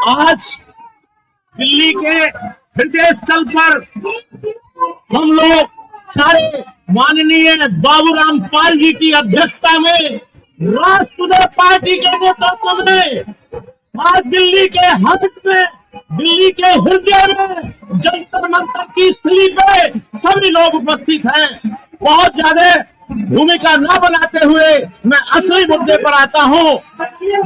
आज दिल्ली के हृदय स्थल पर हम लोग सारे माननीय बाबूराम पाल जी की अध्यक्षता में राष्ट्रवादी पार्टी के नेतृत्व में आज दिल्ली के हार्ट में, दिल्ली के हृदय में, जंतर मंतर की स्थली पे सभी लोग उपस्थित हैं। बहुत ज्यादा भूमिका न बनाते हुए मैं असली मुद्दे पर आता हूं।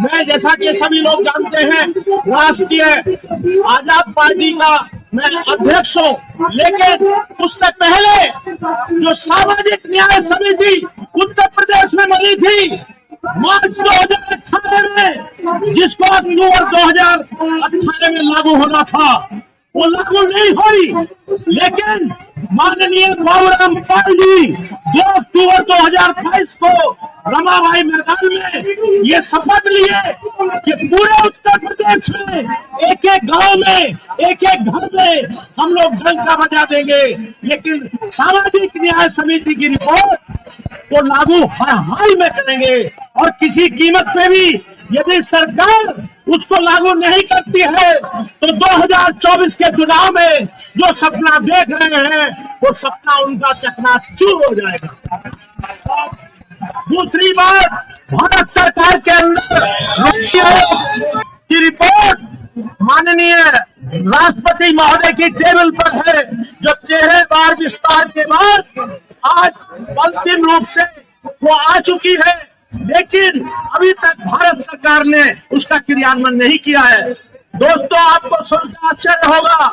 मैं जैसा कि सभी लोग जानते हैं राष्ट्रीय आजाद पार्टी का मैं अध्यक्ष हूं, लेकिन उससे पहले जो सामाजिक न्याय समिति उत्तर प्रदेश में बनी थी मार्च 2018 में, जिसको अक्टूबर 2018 में लागू होना था, वो लागू नहीं हुई। लेकिन माननीय बाबूराम पाल जी 2 अक्टूबर 2022 को रमाबाई मैदान में ये शपथ लिए कि पूरे उत्तर प्रदेश में एक एक गांव में, एक एक घर में हम लोग डंका बजा देंगे। लेकिन सामाजिक न्याय समिति की रिपोर्ट को लागू हर हाल में करेंगे और किसी कीमत पे भी यदि सरकार उसको लागू नहीं करती है तो 2024 के चुनाव में जो सपना देख रहे हैं वो सपना उनका चकनाचूर हो जाएगा। दूसरी बात, भारत सरकार के अंदर की रिपोर्ट माननीय राष्ट्रपति महोदय की टेबल पर है, जो 13 बार विस्तार के बाद आज अंतिम रूप से वो आ चुकी है, लेकिन अभी तक भारत सरकार ने उसका क्रियान्वयन नहीं किया है। दोस्तों, आपको सुनकर आश्चर्य होगा,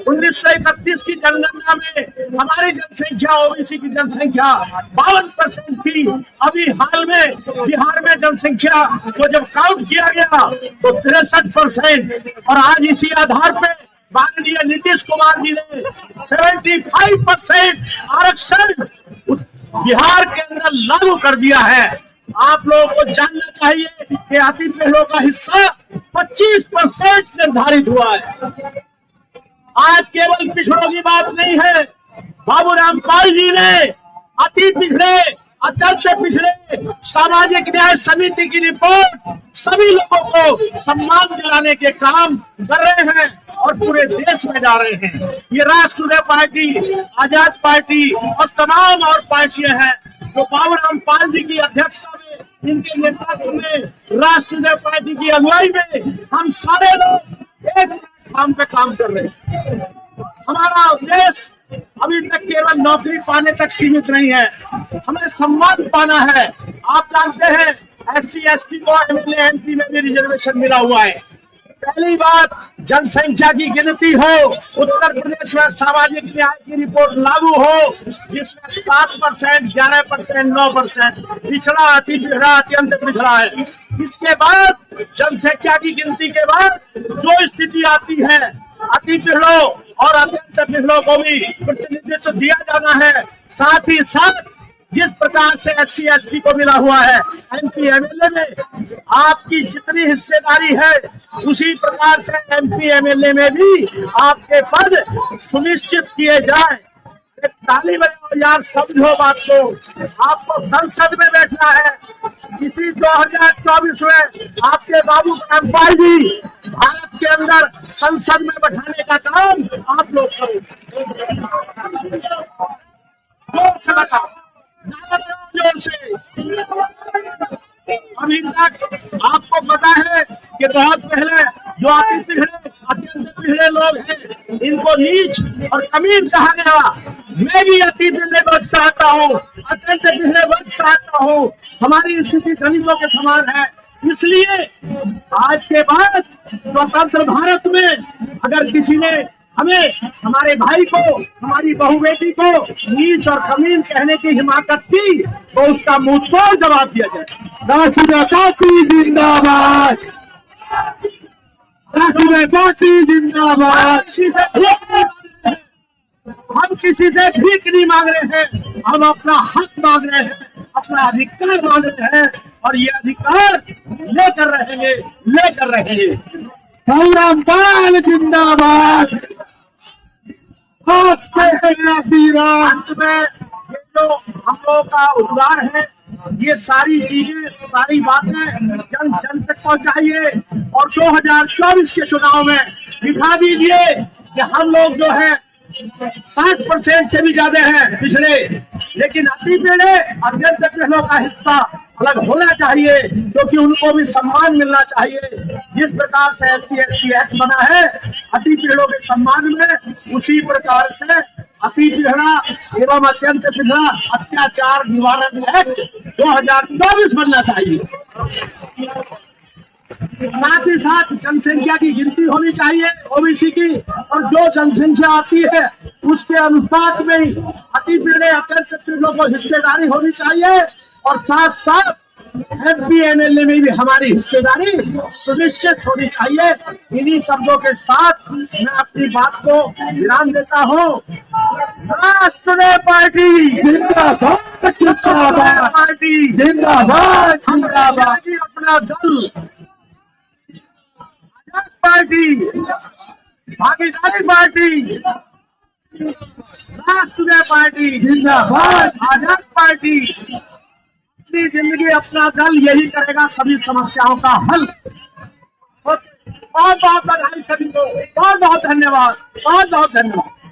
1931 की जनगणना में हमारी जनसंख्या, ओबीसी की जनसंख्या 52% थी। अभी हाल में बिहार में जनसंख्या को जब काउंट किया गया तो 63%, और आज इसी आधार पर माननीय नीतीश कुमार जी ने 75% आरक्षण बिहार के अंदर लागू कर दिया है। आप लोगों को जानना चाहिए कि अति पिछड़ों का हिस्सा 25% निर्धारित हुआ है। आज केवल पिछड़ों की बात नहीं है, बाबूराम पाल जी ने अति पिछड़े, अत्यंत पिछड़े सामाजिक न्याय समिति की रिपोर्ट सभी लोगों को सम्मान दिलाने के काम कर रहे हैं और पूरे देश में जा रहे हैं। ये राष्ट्रीय पार्टी, आजाद पार्टी और तमाम और पार्टियां हैं जो बाबूराम पाल जी की अध्यक्षता में, इनके नेतृत्व में, राष्ट्रीय पार्टी की अगुवाई में हम सारे लोग एक प्लेटफॉर्म पे काम कर रहे हैं। हमारा उद्देश्य अभी तक केवल नौकरी पाने तक सीमित नहीं है, हमें सम्मान पाना है। आप जानते हैं SC/ST को MLA MP में भी रिजर्वेशन मिला हुआ है। पहली बात, जनसंख्या की गिनती हो, उत्तर प्रदेश में सामाजिक न्याय की रिपोर्ट लागू हो, जिसमें 7%, 11%, 9% पिछड़ा, अति पिछड़ा, अत्यंत पिछड़ा है। इसके बाद जनसंख्या की गिनती के बाद जो स्थिति आती है, अति पिछड़ों और अत्यंत पिछड़ों को भी प्रतिनिधित्व दिया जाना है। साथ ही साथ जिस प्रकार से SC/ST को मिला हुआ है MP MLA में, आपकी जितनी हिस्सेदारी है उसी प्रकार से MP MLA में भी आपके पद सुनिश्चित किए जाए। एक ताली बजाओ यार, समझो बात को। आपको संसद में बैठना है। इसी 2024 में आपके बाबूराम पाल जी भारत के अंदर संसद में बैठाने का काम आप लोग करो। जोर से अभी तक आपको पता है कि बहुत पहले जो अति पिछड़े, अत्यंत पिछड़े लोग हैं, इनको नीच और कमीन कहा गया। मैं भी अति पिछड़े वर्ग से आता हूँ, अत्यंत पिछड़े वर्ग से आता हूँ। हमारी स्थिति दलितों के समान है। इसलिए आज के बाद स्वतंत्र भारत में अगर किसी ने हमें, हमारे भाई को, हमारी बहू बेटी को नीच और कमीन कहने की हिमाकत की तो उसका मुंह तोड़ जवाब दिया जाए। राष्ट्रीय पार्टी जिंदाबाद, राष्ट्रीय पार्टी जिंदाबाद। हम किसी से भीख नहीं मांग रहे हैं, हम अपना हक मांग रहे हैं, अपना अधिकार मांग रहे हैं और ये अधिकार लेकर रहेंगे, लेकर रहेंगे। बाबूराम पाल जिंदाबाद। अंत में ये जो हम लोगों का उद्गार है, ये सारी चीजें, सारी बातें जन जन तक पहुंचाइए और 2024 के चुनाव में दिखा दीजिए कि हम लोग जो है 60% से भी ज्यादा है पिछड़े, लेकिन अति पिछड़े अत्यंत पिछड़ों का हिस्सा अलग होना चाहिए, क्योंकि उनको भी सम्मान मिलना चाहिए। जिस प्रकार से SC/ST एक्ट बना है अति पिछड़ों के सम्मान में, उसी प्रकार से अति पिछड़ा एवं अत्यंत पिछड़ा अत्याचार निवारण एक्ट 2024 बनना चाहिए। साथ ही साथ जनसंख्या की गिनती होनी चाहिए OBC की, और जो जनसंख्या आती है उसके अनुपात में ही अति पिछड़े अत्यंत पिछड़ों को हिस्सेदारी होनी चाहिए, और साथ साथ MP MLA में भी हमारी हिस्सेदारी सुनिश्चित होनी चाहिए। इन्हीं शब्दों के साथ मैं अपनी बात को विराम देता हूँ। राष्ट्रीय पार्टी जिंदाबाद, जिंदाबाद पार्टी जिंदाबाद, जिंदाबाद अपना दल पार्टी, भागीदारी पार्टी, राष्ट्रीय पार्टी जिंदाबाद, आजाद पार्टी। अपनी जिंदगी अपना दल यही करेगा सभी समस्याओं का हल। बहुत बहुत बधाई सभी को, बहुत बहुत धन्यवाद, बहुत बहुत धन्यवाद।